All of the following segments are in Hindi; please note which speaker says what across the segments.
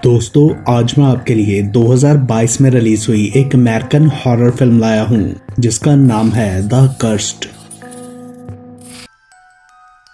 Speaker 1: दोस्तों, आज मैं आपके लिए 2022 में रिलीज हुई एक अमेरिकन हॉरर फिल्म लाया हूं जिसका नाम है द कर्स्ड।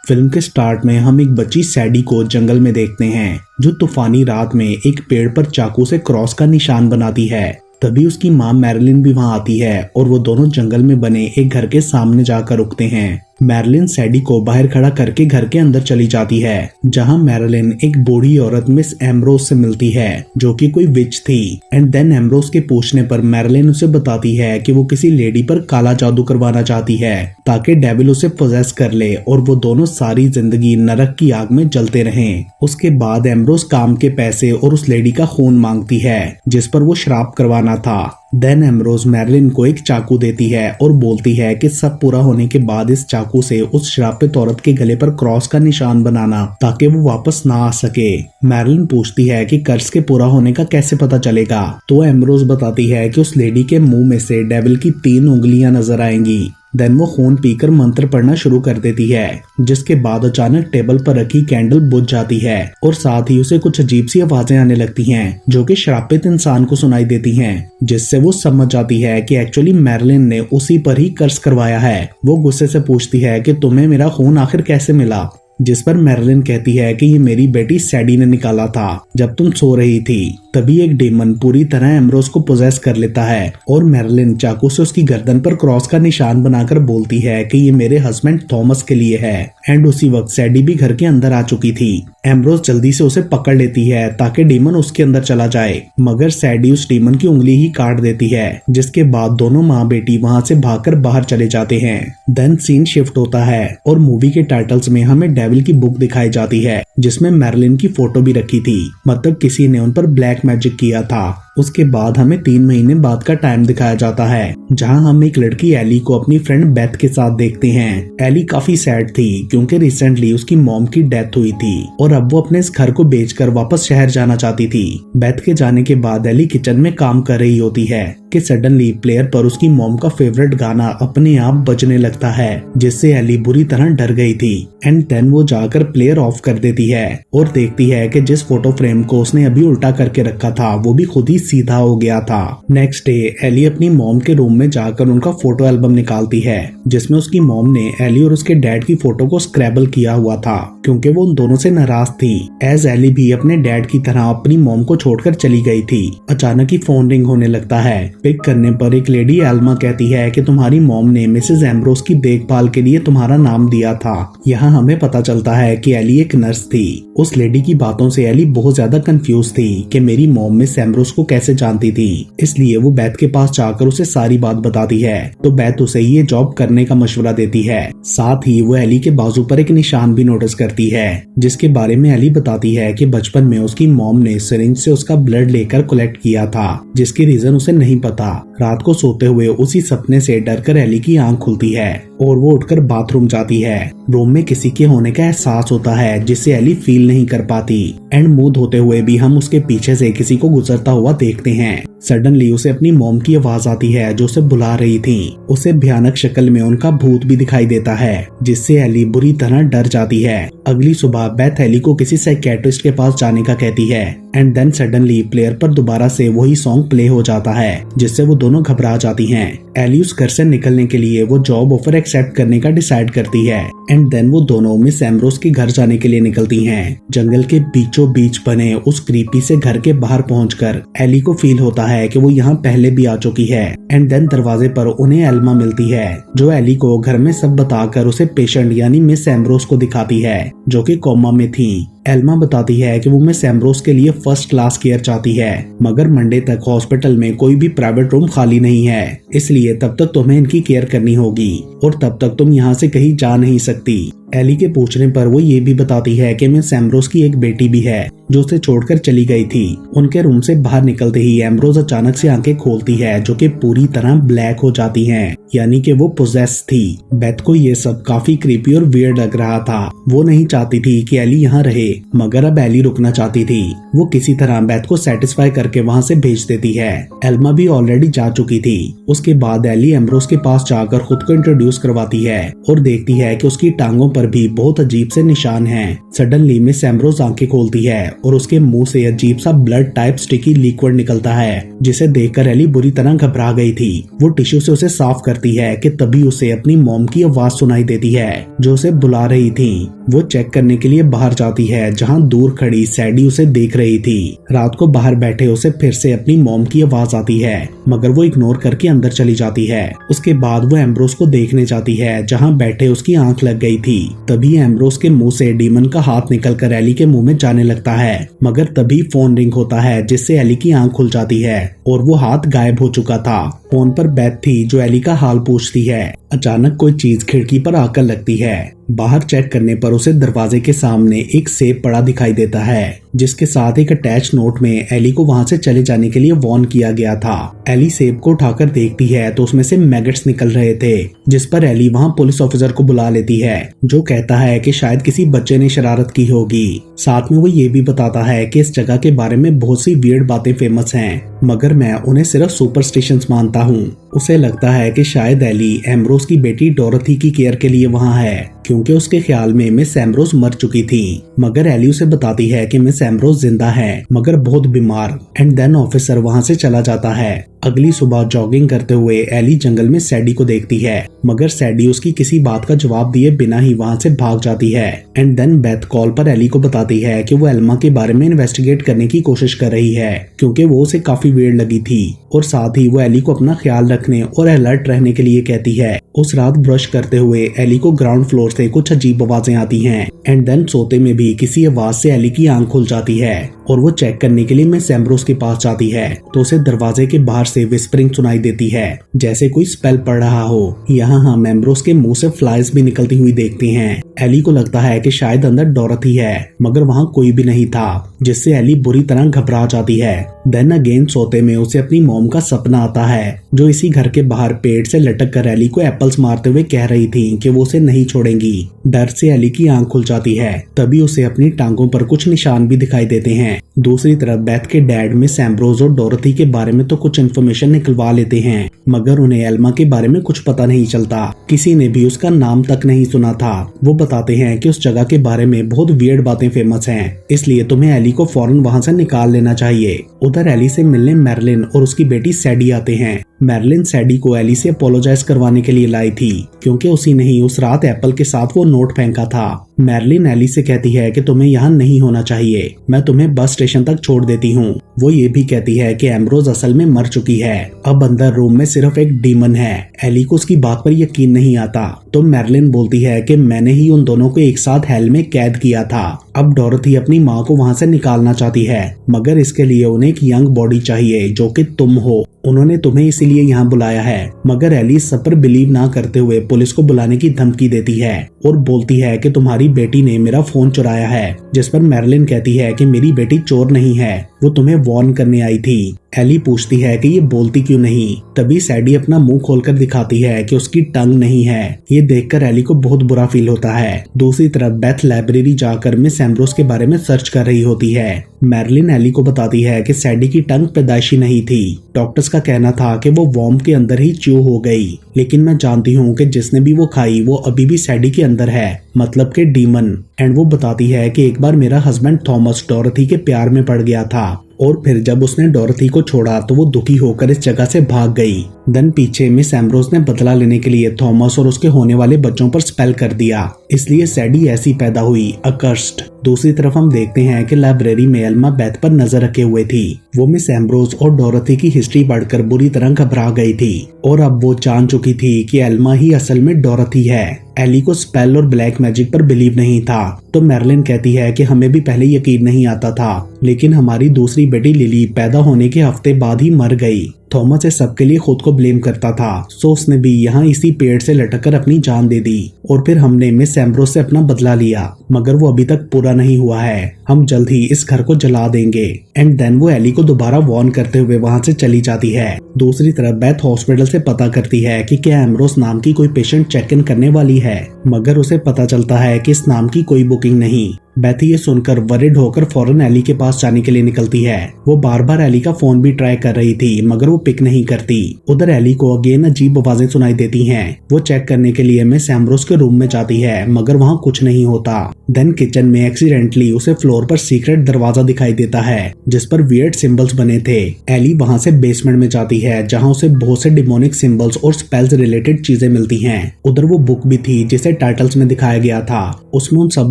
Speaker 1: फिल्म के स्टार्ट में हम एक बच्ची सैडी को जंगल में देखते हैं जो तूफानी रात में एक पेड़ पर चाकू से क्रॉस का निशान बनाती है। तभी उसकी मां मैरिलिन भी वहां आती है और वो दोनों जंगल में बने एक घर के सामने जाकर रुकते हैं। मैरिलिन सैडी को बाहर खड़ा करके घर के अंदर चली जाती है, जहां मैरिलिन एक बूढ़ी औरत मिस एम्ब्रोज से मिलती है जो कि कोई विच थी। एंड देन एम्ब्रोज के पूछने पर मैरिलिन उसे बताती है कि वो किसी लेडी पर काला जादू करवाना चाहती है ताकि डेविल उसे पोजेस कर ले और वो दोनों सारी जिंदगी नरक की आग में जलते रहें। उसके बाद एम्ब्रोज काम के पैसे और उस लेडी का खून मांगती है जिस पर वो श्राप करवाना था। देन एम्ब्रोज मैरिलिन को एक चाकू देती है और बोलती है कि सब पूरा होने के बाद इस चाकू से उस श्रापित औरत के गले पर क्रॉस का निशान बनाना ताकि वो वापस ना आ सके। मैरिलिन पूछती है कि कर्ज के पूरा होने का कैसे पता चलेगा, तो एम्ब्रोज बताती है कि उस लेडी के मुंह में से डेविल की 3 उंगलियां नजर आएंगी। देन वो खून पीकर मंत्र पढ़ना शुरू कर देती है, जिसके बाद अचानक टेबल पर रखी कैंडल बुझ जाती है और साथ ही उसे कुछ अजीब सी आवाजें आने लगती हैं जो कि श्रापित इंसान को सुनाई देती हैं, जिससे वो समझ जाती है कि एक्चुअली मैरिलिन ने उसी पर ही कर्ज करवाया है। वो गुस्से से पूछती है कि तुम्हें मेरा खून आखिर कैसे मिला, जिस पर मैरिलिन कहती है कि ये मेरी बेटी सैडी ने निकाला था जब तुम सो रही थी। तभी एक डेमन पूरी तरह एम्ब्रोज को पोजेस कर लेता है और मैरिलिन चाकू से उसकी गर्दन पर क्रॉस का निशान बनाकर बोलती है कि ये मेरे हस्बैंड थॉमस के लिए है। एंड उसी वक्त सैडी भी घर के अंदर आ चुकी थी। एम्ब्रोज जल्दी से उसे पकड़ लेती है ताकि डेमन उसके अंदर चला जाए, मगर सैडी उस डेमन की उंगली ही काट देती है, जिसके बाद दोनों माँ बेटी वहाँ से भागकर बाहर चले जाते हैं। देन सीन शिफ्ट होता है और मूवी के टाइटल्स में हमें डेविल की बुक दिखाई जाती है जिसमें मैरिलिन की फोटो भी रखी थी, मतलब किसी ने उन पर ब्लैक मैजिक किया था। उसके बाद हमें 3 महीने बाद का टाइम दिखाया जाता है, जहां हम एक लड़की एली को अपनी फ्रेंड बेथ के साथ देखते हैं। एली काफी सैड थी क्योंकि रिसेंटली उसकी मॉम की डेथ हुई थी और अब वो अपने इस घर को बेचकर वापस शहर जाना चाहती थी। बेथ के जाने के बाद एली किचन में काम कर रही होती है कि सडनली प्लेयर पर उसकी मॉम का फेवरेट गाना अपने आप बजने लगता है, जिससे एली बुरी तरह डर गई थी। एंड देन वो जाकर प्लेयर ऑफ कर देती है और देखती है कि जिस फोटो फ्रेम को उसने अभी उल्टा करके रखा था वो भी खुद ही सीधा हो गया था। नेक्स्ट डे एली अपनी मॉम के रूम में जाकर उनका फोटो एल्बम निकालती है जिसमें उसकी मॉम ने एली और उसके डैड की फोटो को स्क्रैबल किया हुआ था क्योंकि वो उन दोनों से नाराज थी। एज एली भी अपने डैड की तरह अपनी मॉम को छोड़कर चली गई थी। अचानक ही फोन रिंग होने लगता है। पिक करने पर एक लेडी एल्मा कहती है कि तुम्हारी मॉम ने मिसेस एम्ब्रोज की देखभाल के लिए तुम्हारा नाम दिया था। यहाँ हमें पता चलता है कि एली एक नर्स थी। उस लेडी की बातों से एली बहुत ज्यादा कंफ्यूज थी कि मेरी मॉम मिस एम्ब्रोज को कैसे जानती थी, इसलिए वो बैथ के पास जाकर उसे सारी बात बताती है। तो बैथ उसे ये जॉब करने का मशवरा देती है। साथ ही वो एली के बाजू पर एक निशान भी नोटिस करती है जिसके बारे में एली बताती है कि बचपन में उसकी मॉम ने सिरिंज से उसका ब्लड लेकर कलेक्ट किया था, जिसकी रीजन उसे नहीं पता। रात को सोते हुए उसी सपने से डरकर एली की आंख खुलती है और वो उठकर बाथरूम जाती है। रूम में किसी के होने का एहसास होता है जिसे एली फील नहीं कर पाती। एंड मुंह धोते हुए भी हम उसके पीछे से किसी को गुजरता हुआ देखते हैं। सडनली उसे अपनी मॉम की आवाज आती है जो उसे बुला रही थी। उसे भयानक शक्ल में उनका भूत भी दिखाई देता है, जिससे एली बुरी तरह डर जाती है। अगली सुबह बेथ एली को किसी साइकियाट्रिस्ट के पास जाने का कहती है। एंड देन सडनली प्लेयर पर दोबारा से वही सॉन्ग प्ले हो जाता है, जिससे वो दोनों घबरा जाती हैं। एली उस घर से निकलने के लिए वो जॉब ऑफर एक्सेप्ट करने का डिसाइड करती है। एंड देन वो दोनों मिस एम्ब्रोज के घर जाने के लिए निकलती हैं। जंगल के बीचों बीच बने उस क्रीपी से घर के बाहर पहुंचकर एली को फील होता है कि वो यहाँ पहले भी आ चुकी है। एंड देन दरवाजे पर उन्हें एल्मा मिलती है जो एली को घर में सब बताकर उसे पेशेंट यानी मिस एम्ब्रोज को दिखाती है जो कि कोमा में थी। एल्मा बताती है कि वो मिस एम्ब्रोज के लिए फर्स्ट क्लास केयर चाहती है, मगर मंडे तक हॉस्पिटल में कोई भी प्राइवेट रूम खाली नहीं है, इसलिए तब तक तुम्हें इनकी केयर करनी होगी और तब तक तुम यहाँ से कहीं जा नहीं सकती। एली के पूछने पर वो ये भी बताती है कि मिस एम्ब्रोज की एक बेटी भी है जो उसे छोड़कर चली गई थी। उनके रूम से बाहर निकलते ही एम्ब्रोज अचानक से आंखें खोलती है जो कि पूरी तरह ब्लैक हो जाती हैं, यानी कि वो पोजेस थी। बेथ को ये सब काफी क्रीपी और वियर्ड लग रहा था। वो नहीं चाहती थी कि एली यहाँ रहे, मगर अब एली रुकना चाहती थी। वो किसी तरह बेथ को सेटिस्फाई करके वहाँ से भेज देती है। एल्मा भी ऑलरेडी जा चुकी थी। उसके बाद एली एम्ब्रोस के पास जाकर खुद को इंट्रोड्यूस करवाती है और देखती है कि उसकी टांगों पर भी बहुत अजीब से निशान हैं। सडनली मिस एम्ब्रोस आंखें खोलती है और उसके मुंह से अजीब सा ब्लड टाइप स्टिकी लिक्विड निकलता है, जिसे देखकर एली बुरी तरह घबरा गई थी। वो टिश्यू से उसे साफ करती है कि तभी उसे अपनी मॉम की आवाज सुनाई देती है जो उसे बुला रही थी। वो चेक करने के लिए बाहर जाती है जहाँ दूर खड़ी सैडी उसे देख रही थी। रात को बाहर बैठे उसे फिर से अपनी मॉम की आवाज आती है, मगर वो इग्नोर करके अंदर चली जाती है। उसके बाद वो एम्ब्रोस को देखने जाती है जहाँ बैठे उसकी आंख लग गई थी। तभी एम्ब्रोस के मुंह से डीमन का हाथ निकलकर एली के मुंह में जाने लगता है, मगर तभी फोन रिंग होता है जिससे एली की आंख खुल जाती है और वो हाथ गायब हो चुका था। फोन पर बेथ थी जो एली का हाल पूछती है। अचानक कोई चीज खिड़की पर आकर लगती है। बाहर चेक करने पर उसे दरवाजे के सामने एक सेब पड़ा दिखाई देता है, जिसके साथ एक अटैच नोट में एली को वहां से चले जाने के लिए वार्न किया गया था। एली सेब को उठाकर देखती है तो उसमें से मैगट्स निकल रहे थे, जिस पर एली वहां पुलिस ऑफिसर को बुला लेती है जो कहता है कि शायद किसी बच्चे ने शरारत की होगी। साथ में वो ये भी बताता है कि इस जगह के बारे में बहुत सी वियर्ड बातें फेमस हैं, मगर मैं उन्हें सिर्फ सुपरस्टिशंस मानता हूँ। उसे लगता है कि शायद एली एम्ब्रोस की बेटी डोरथी की केयर के लिए वहाँ है, क्योंकि उसके ख्याल में मिस एम्ब्रोस मर चुकी थी। मगर एली उसे बताती है कि मिस एम्ब्रोस जिंदा है, मगर बहुत बीमार। एंड देन ऑफिसर वहाँ से चला जाता है। अगली सुबह जॉगिंग करते हुए एली जंगल में सैडी को देखती है, मगर सैडी उसकी किसी बात का जवाब दिए बिना ही वहाँ से भाग जाती है। एंड देन बेथ कॉल पर एली को बताती है कि वो एल्मा के बारे में इन्वेस्टिगेट करने की कोशिश कर रही है, क्योंकि वो उसे काफी वियर्ड लगी थी। और साथ ही वो एली को अपना ख्याल रखने और अलर्ट रहने के लिए कहती है। उस रात ब्रश करते हुए एली को ग्राउंड फ्लोर से कुछ अजीब आवाजें आती हैं। एंड देन सोते में भी किसी आवाज से एली की आंख खुल जाती है और वो चेक करने के लिए मिस एम्ब्रोस के पास जाती है तो उसे दरवाजे के बाहर से विस्परिंग सुनाई देती है, जैसे कोई स्पेल पढ़ रहा हो। यहाँ हम एम्ब्रोस के मुंह से फ्लाइज भी निकलती हुई देखते हैं। एली को लगता है कि शायद अंदर डोरथी है, मगर वहाँ कोई भी नहीं था, जिससे एली बुरी तरह घबरा जाती है। देन अगेन सोते में उसे अपनी मॉम का सपना आता है, जो इसी घर के बाहर पेड़ से लटक कर एली को एप्पल्स मारते हुए कह रही थी कि वो उसे नहीं छोड़ेंगी। डर से एली की आंख खुल जाती है। तभी उसे अपनी टांगों पर कुछ निशान भी दिखाई देते हैं। दूसरी तरफ बेथ के डैड मिस एम्ब्रोस और डोरथी के बारे में तो कुछ इन्फॉर्मेशन निकलवा लेते हैं, मगर उन्हें एल्मा के बारे में कुछ पता नहीं चलता। किसी ने भी उसका नाम तक नहीं सुना था। वो बताते हैं कि उस जगह के बारे में बहुत वियर्ड बातें फेमस हैं, इसलिए तुम्हें एली को फौरन वहां से निकाल लेना चाहिए। उधर एली से मिलने मैरलिन और उसकी बेटी सैडी आते हैं। मैरलिन सैडी को एली से अपोलोजाइज करवाने के लिए लाई थी, क्योंकि उसी ने ही उस रात एप्पल के साथ वो नोट फेंका था। मैरलिन एली से कहती है कि तुम्हें यहाँ नहीं होना चाहिए, मैं तुम्हें बस स्टेशन तक छोड़ देती हूँ। वो ये भी कहती है कि एम्ब्रोस असल में मर चुकी है, अब अंदर रूम में सिर्फ एक डीमन है। एली को उसकी बात पर यकीन नहीं आता, तो मैरलिन बोलती है कि मैंने ही उन दोनों को एक साथ हेल में कैद किया था। अब डोरथी अपनी माँ को वहाँ से निकालना चाहती है, मगर इसके लिए उन्हें एक यंग बॉडी चाहिए जो कि तुम हो। उन्होंने तुम्हें इसीलिए यहाँ बुलाया है। मगर एली सब पर बिलीव ना करते हुए पुलिस को बुलाने की धमकी देती है और बोलती है कि तुम्हारी बेटी ने मेरा फोन चुराया है, जिस पर मैरलिन कहती है कि मेरी बेटी चोर नहीं है, वो तुम्हें वार्न करने आई थी। एली पूछती है कि ये बोलती क्यों नहीं। तभी सैडी अपना मुंह खोलकर दिखाती है कि उसकी टंग नहीं है। ये देखकर एली को बहुत बुरा फील होता है। दूसरी तरफ बेथ लाइब्रेरी जाकर मिस एम्ब्रोस के बारे में सर्च कर रही होती है। मैरलिन एली को बताती है कि सैडी की टंग पैदाइशी नहीं थी। डॉक्टर्स का कहना था कि वो वॉर्म के अंदर ही च्यू हो गई, लेकिन मैं जानती हूँ कि जिसने भी वो खाई वो अभी भी सैडी के अंदर है, मतलब के डीमन। एंड वो बताती है कि एक बार मेरा हस्बैंड थॉमस डोरथी के प्यार में पड़ गया था और फिर जब उसने डोरथी को छोड़ा तो वो दुखी होकर इस जगह से भाग गई। देन पीछे मिस एम्ब्रोस ने बदला लेने के लिए थॉमस और उसके होने वाले बच्चों पर स्पेल कर दिया, इसलिए सैडी ऐसी पैदा हुई, अकर्स्ड। दूसरी तरफ हम देखते हैं कि लाइब्रेरी में एल्मा बेथ पर नजर रखे हुए थी। वो मिस एम्ब्रोस और डोरथी की हिस्ट्री पढ़कर बुरी तरह घबरा गई थी और अब वो जान चुकी थी कि एल्मा ही असल में डोरथी है। एली को स्पेल और ब्लैक मैजिक पर बिलीव नहीं था, तो मैरलिन कहती है कि हमें भी पहले यकीन नहीं आता था, लेकिन हमारी दूसरी बेटी लिली पैदा होने के हफ्ते बाद ही मर गई। थॉमस इस सबके लिए खुद को ब्लेम करता था, सो उसने भी यहाँ इसी पेड़ से लटककर अपनी जान दे दी और फिर हमने मिस एम्ब्रोस से अपना बदला लिया, मगर वो अभी तक पूरा नहीं हुआ है। हम जल्द ही इस घर को जला देंगे। एंड देन वो एली को दोबारा वार्न करते हुए वहाँ से चली जाती है। दूसरी तरफ बेथ हॉस्पिटल से पता करती है कि क्या एम्ब्रोस नाम की कोई पेशेंट चेक इन करने वाली है, मगर उसे पता चलता है कि इस नाम की कोई बुकिंग नहीं। बेथ ये सुनकर वरिड होकर फौरन एली के पास जाने के लिए निकलती है। वो बार बार एली का फोन भी ट्राई कर रही थी मगर वो पिक नहीं करती। उधर एली को अगेन अजीब आवाजें सुनाई देती हैं। वो चेक करने के लिए मिस एम्ब्रोस के रूम में जाती है मगर वहाँ कुछ नहीं होता। देन किचन में एक्सीडेंटली उसे फ्लोर पर सीक्रेट दरवाजा दिखाई देता है जिस पर वियर्ड सिंबल्स बने थे। एली वहाँ से बेसमेंट में जाती है जहाँ उसे बहुत से डिमोनिक सिंबल्स और स्पेल्स रिलेटेड चीजें मिलती हैं। उधर वो बुक भी थी जिसे टाइटल्स में दिखाया गया था। उसमें उन सब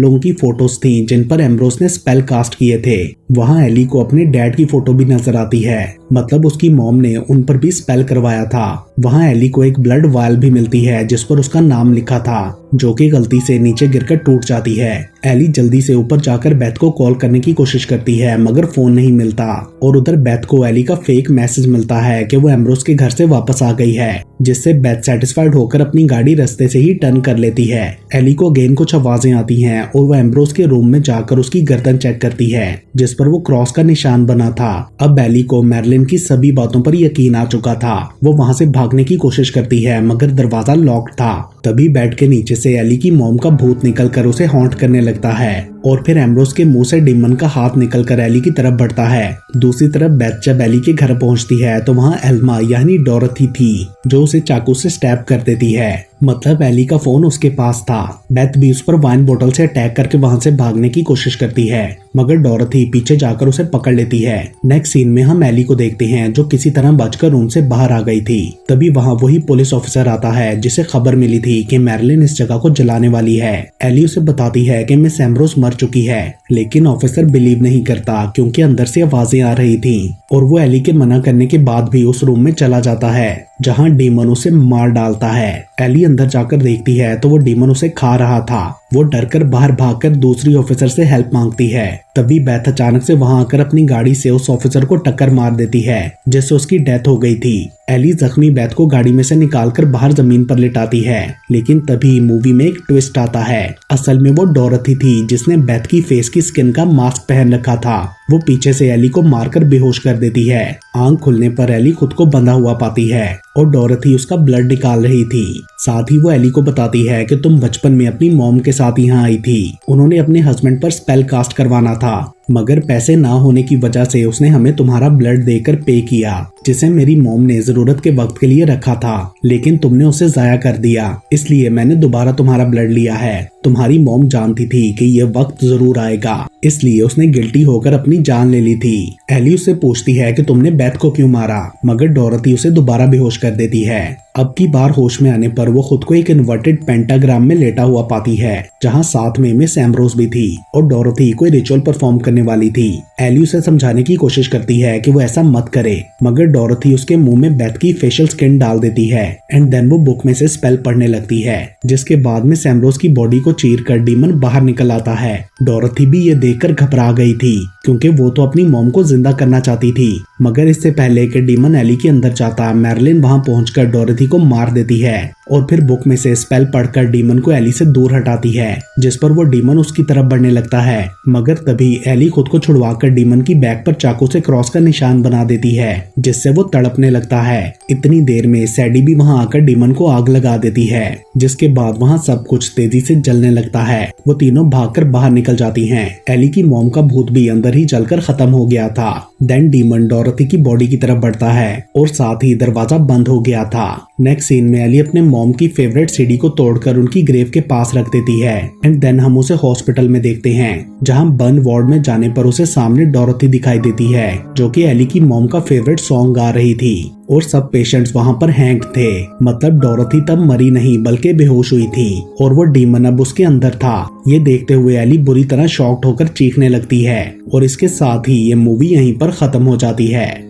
Speaker 1: लोगों की फोटोज थी जिन पर एम्ब्रोस ने स्पेल कास्ट किए थे। वहाँ एली को अपने डैड की फोटो भी नजर आती है, मतलब उसकी मॉम ने उन पर भी स्पेल करवाया था। वहाँ एली को एक ब्लड वायल भी मिलती है जिस पर उसका नाम लिखा था जो कि गलती से नीचे गिरकर टूट जाती है। एली जल्दी से ऊपर जाकर बेथ को कॉल करने की कोशिश करती है मगर फोन नहीं मिलता और उधर बेथ को एली का फेक मैसेज मिलता है कि वो एम्ब्रोस के घर से वापस आ गई है, जिससे बेथ सेटिस्फाइड होकर अपनी गाड़ी रास्ते से ही टर्न कर लेती है। एली को अगेन कुछ आवाजें आती हैं और वो एम्ब्रोस के रूम में जाकर उसकी गर्दन चेक करती है जिस पर वो क्रॉस का निशान बना था। अब एली को मैरलिन की सभी बातों पर यकीन आ चुका था। वो वहाँ से भागने की कोशिश करती है मगर दरवाजा लॉक्ड था। तभी बेड के नीचे से एली की मॉम का भूत निकलकर उसे हॉन्ट करने लगता है और फिर एम्ब्रोस के मुंह से डिमन का हाथ निकलकर एली की तरफ बढ़ता है। दूसरी तरफ बेथ जब एली के घर पहुंचती है तो वहाँ एल्मा यानी डोरथी थी जो उसे चाकू से स्टैब कर देती है। मतलब एली का फोन उसके पास था। बेथ भी उस पर वाइन बोतल से अटैक करके वहां से भागने की कोशिश करती है मगर डोरथी पीछे जाकर उसे पकड़ लेती है। नेक्स्ट सीन में हम एली को देखते हैं जो किसी तरह बचकर रूम से बाहर आ गई थी। तभी वहाँ वही पुलिस ऑफिसर आता है जिसे खबर मिली थी कि मैरलिन इस जगह को जलाने वाली है। एली उसे बताती है कि मिस एम्ब्रोस मर चुकी है लेकिन ऑफिसर बिलीव नहीं करता क्योंकि अंदर से आवाजें आ रही थी और वो एली के मना करने के बाद भी उस रूम में चला जाता है जहां डीमन उसे मार डालता है। एली अंदर जाकर देखती है तो वो डीमन उसे खा रहा था। वो डरकर बाहर भागकर दूसरी ऑफिसर से हेल्प मांगती है। तभी बेथ अचानक से वहां आकर अपनी गाड़ी से उस ऑफिसर को टक्कर मार देती है जिससे उसकी डेथ हो गई थी। एली जख्मी बेथ को गाड़ी में से निकालकर बाहर जमीन पर लिटाती है लेकिन तभी मूवी में एक ट्विस्ट आता है। असल में वो डोरथी थी जिसने बेथ की फेस की स्किन का मास्क पहन रखा था। वो पीछे से एली को मारकर बेहोश कर देती है। आंख खुलने पर एली खुद को बंधा हुआ पाती है और डोरथी उसका ब्लड निकाल रही थी। साथ ही वो एली को बताती है कि तुम बचपन में अपनी मॉम के साथ यहाँ आई थी। उन्होंने अपने हस्बैंड पर स्पेल कास्ट करवाना था मगर पैसे ना होने की वजह से उसने हमें तुम्हारा ब्लड देकर पे किया जिसे मेरी मॉम ने जरूरत के वक्त के लिए रखा था लेकिन तुमने उसे जाया कर दिया, इसलिए मैंने दोबारा तुम्हारा ब्लड लिया है। तुम्हारी मॉम जानती थी कि ये वक्त जरूर आएगा इसलिए उसने गिल्टी होकर अपनी जान ले ली थी। एली उससे पूछती है कि तुमने बेथ को क्यों मारा मगर डोरथी उसे दोबारा बेहोश कर देती है। अब की बार होश में आने पर वो खुद को एक इन्वर्टेड पेंटाग्राम में लेटा हुआ पाती है जहां साथ में मिस एम्ब्रोस भी थी और डोरथी कोई रिचुअल परफॉर्म करने वाली थी। एली उसे समझाने की कोशिश करती है कि वो ऐसा मत करे मगर डोरथी उसके मुंह में बेथ की फेशियल स्किन डाल देती है एंड देन वो बुक में से स्पेल पढ़ने लगती है जिसके बाद मिस एम्ब्रोस की बॉडी को चीर कर डीमन बाहर निकल आता है। डोरथी भी ये देखकर घबरा गई थी क्योंकि वो तो अपनी मॉम को जिंदा करना चाहती थी मगर इससे पहले कि डीमन एली के अंदर जाता मैरलिन वहां पहुंचकर डोरथी को मार देती है और फिर बुक में से स्पेल पढ़कर डीमन को एली से दूर हटाती है जिस पर वो डीमन उसकी तरफ बढ़ने लगता है मगर तभी एली खुद को छुड़वाकर डीमन की बैक पर चाकू से क्रॉस का निशान बना देती है जिससे वो तड़पने लगता है। इतनी देर में सैडी भी वहां आकर डीमन को आग लगा देती है जिसके बाद वहां सब कुछ तेजी से जलने लगता है। वो तीनों भागकर बाहर निकल जाती हैं। एली की मॉम का भूत भी अंदर ही जलकर खत्म हो गया था। देन डीमन डोरथी की बॉडी की तरफ बढ़ता है और साथ ही दरवाजा बंद हो गया था। नेक्स्ट सीन में एली अपने मॉम की फेवरेट सीडी को तोड़कर उनकी ग्रेव के पास रख देती है एंड देन हम उसे हॉस्पिटल में देखते हैं जहां बर्न वार्ड में जाने पर उसे सामने डोरथी दिखाई देती है जो कि एली की मॉम का फेवरेट सॉन्ग गा रही थी और सब पेशेंट्स वहां पर हैंग थे। मतलब डोरथी तब मरी नहीं बल्कि बेहोश हुई थी और वो डीमन अब उसके अंदर था। ये देखते हुए एली बुरी तरह शॉक्ड होकर चीखने लगती है और इसके साथ ही ये मूवी यहीं पर खत्म हो जाती है।